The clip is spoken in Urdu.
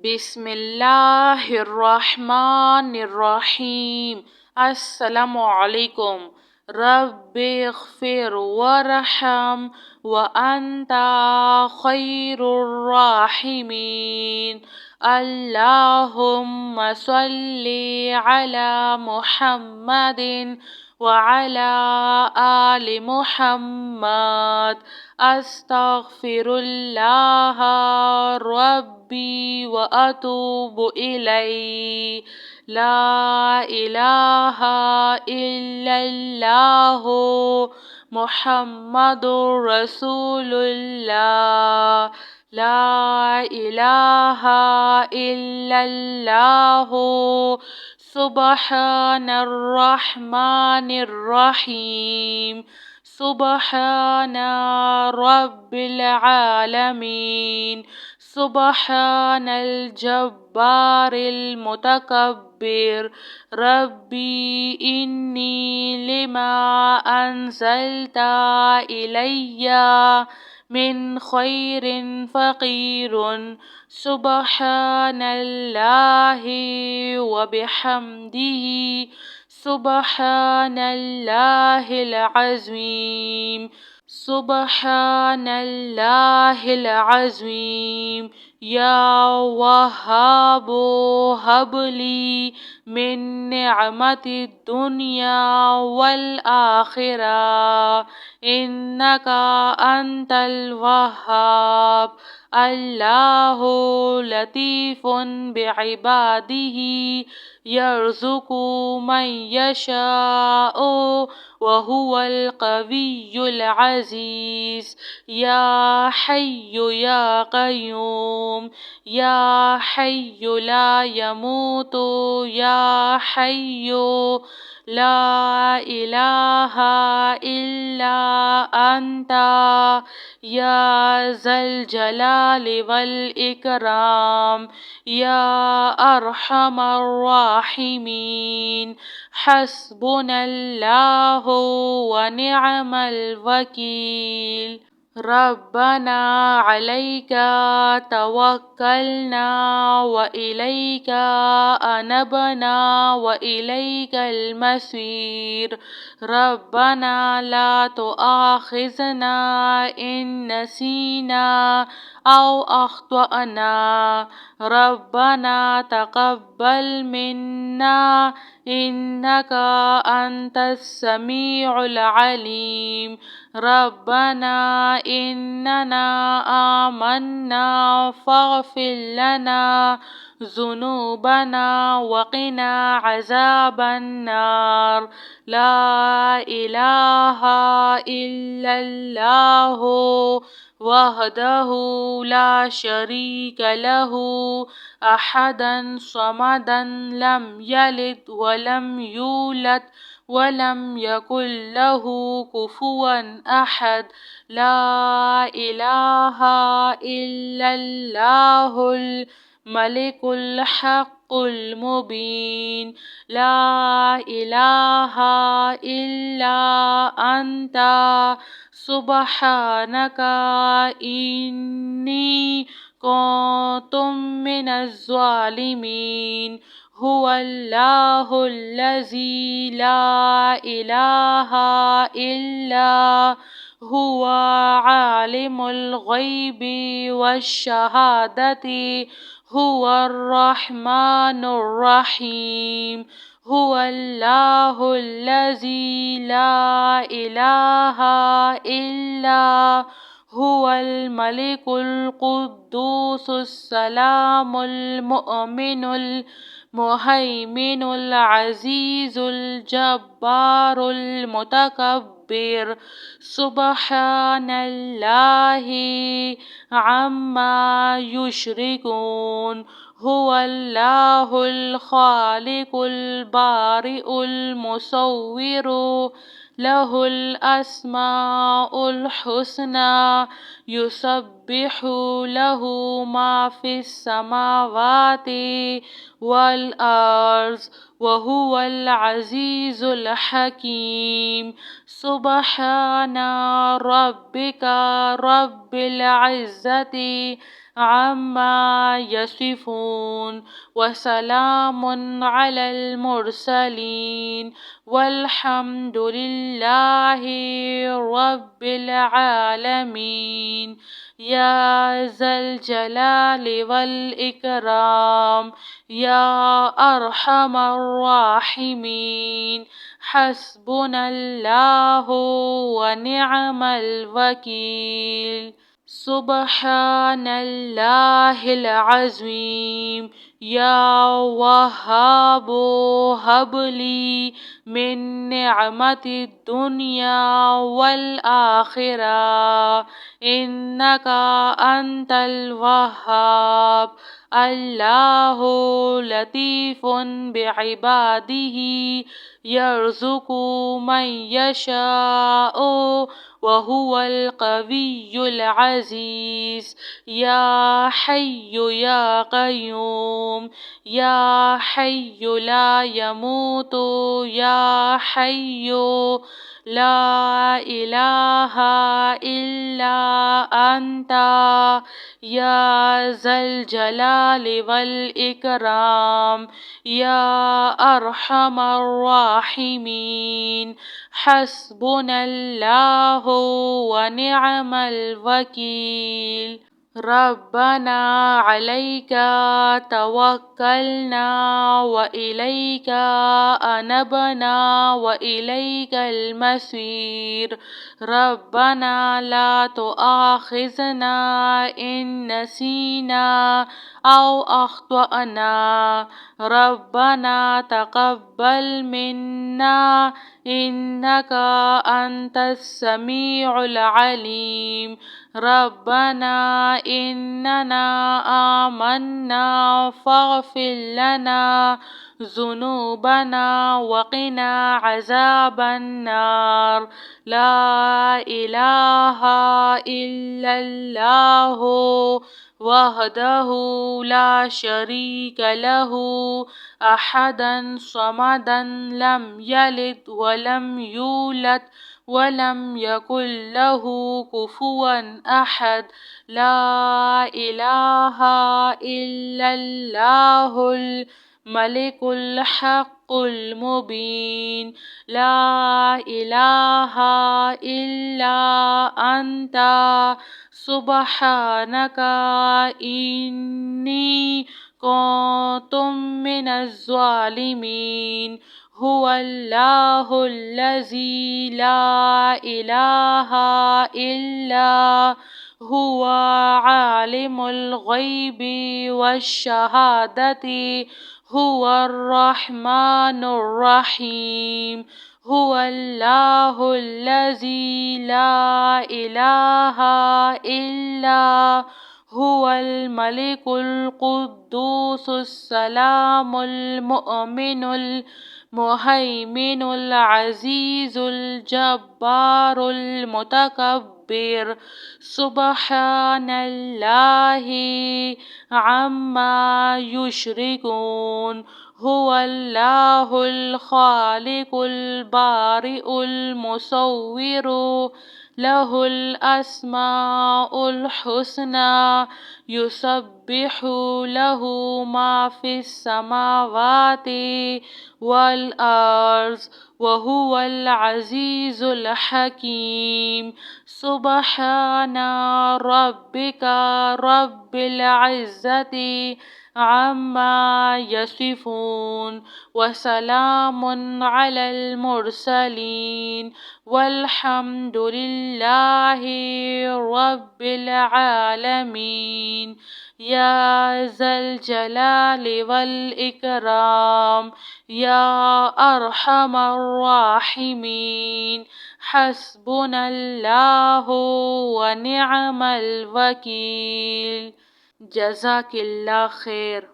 بسم اللہ الرحمن الرحیم۔ السلام علیکم۔ رب اغفر ورحم وانت خیر الراحمین۔ اللہم صلی علی محمد وعلی آل محمد۔ استغفر اللہ ربی واتوب الیہ۔ لا الہ الا اللہ محمد رسول اللہ۔ لا الہ الا اللہ سبحان الرحمن الرحیم۔ سبحان رب العالمین۔ سبحان الجبار المتکبر۔ ربی انی لما انزلت الی من خیر فقیر۔ سبحان اللہ وبحمدہ۔ سبحان اللہ العظیم۔ سبحان اللہ العظیم۔ یا وہاب ہب لی من نعمت الدنیا والآخرہ انک انت الوہاب۔ اللہ لطیف بعبادہ یرزق من یشاء وہو القوی العزیز۔ یا حی یا قیوم۔ یا حی لا یموت۔ یا حی لا الہ الا انت یا ذا الجلال والاکرام۔ یا ارحم الراحمین۔ حسبنا اللہ ونعم الوکیل۔ ربنا علیک توکلنا وإلیک انبنا وإلیک المصیر۔ ربنا لا تؤاخذنا ان نسینا او اخطأنا۔ ربنا تقبل منا انک انت السمیع العلیم۔ ربنا اننا آمنا فاغفر لنا ذنوبنا وقنا عذاب النار۔ لا الہ الا اللہ وحدہ لا شریک لہ احدا صمدا لم یلد ولم یولد ولم یکن لہ کفوا احد۔ لا الہ الا اللہ الملک الحق المبین۔ لا الہ الا انت سبحانک انی کنت من الظالمین۔ هو اللہ الذی لا الہ الا هو عالم الغیب والشہادۃ هو الرحمن الرحیم۔ هو اللہ الذی لا الہ الا هو الملک القدوس السلام المؤمن المہیمن العزیز الجبار المتکبر۔ سبحان اللہ عما یشرکون۔ هو اللہ الخالق البارئ المصور لہ الاسماء الحسنی یسبح لہ ما فی السماوات والارض وہو العزیز الحکیم۔ سبحان ربک رب العزة عما يصفون وسلام على المرسلين والحمد لله رب العالمين. يا ذا الجلال والإكرام يا أرحم الراحمين. حسبنا الله ونعم الوكيل. سبحان الله العظيم. يا وهاب هب لي من نعمة الدنيا والآخرة إنك أنت الوهاب. الله لطيف بعباده يرزق من يشاء وهو القوي العزيز. يا حي يا قيوم يا حي لا يموت يا حي لا إله إلا أنت يا ذا الجلال والإكرام يا أرحم الراحمين. حسبنا الله ونعم الوكيل. ربنا عليك توكلنا وإليك أنبنا وإليك المصير. ربنا لا تؤاخذنا إن نسينا أو أخطأنا. ربنا تقبل منا إنك أنت السميع العليم. ربنا إننا آمنا فاغفر لنا ذنوبنا وقنا عذاب النار. لا إله إلا الله وحده لا شريك له أحدا صمدا لم يلد ولم يولد ولم يكن له كفوا أحد. لا إله إلا الله الملك الحق المبين. لا إله إلا أنت سبحانك إني كنت من الظالمين. هو الله الذي لا إله إلا هو عالم الغيب والشهادة هو الرحمن الرحيم. هو الله الذي لا إله إلا هو الملك القدوس السلام المؤمن المهيمن العزيز الجبار المتكبر. سبحان الله عما يشركون. هو الله الخالق البارئ المصور له الأسماء الحسنى يسبح له ما في السماوات والأرض وهو العزيز الحكيم. سبحان ربك رب العزة عما يصفون وسلام على المرسلين والحمد لله رب العالمين. يا ذا الجلال والإكرام يا أرحم الراحمين. حسبنا الله ونعم الوكيل. جزاک اللہ خیر.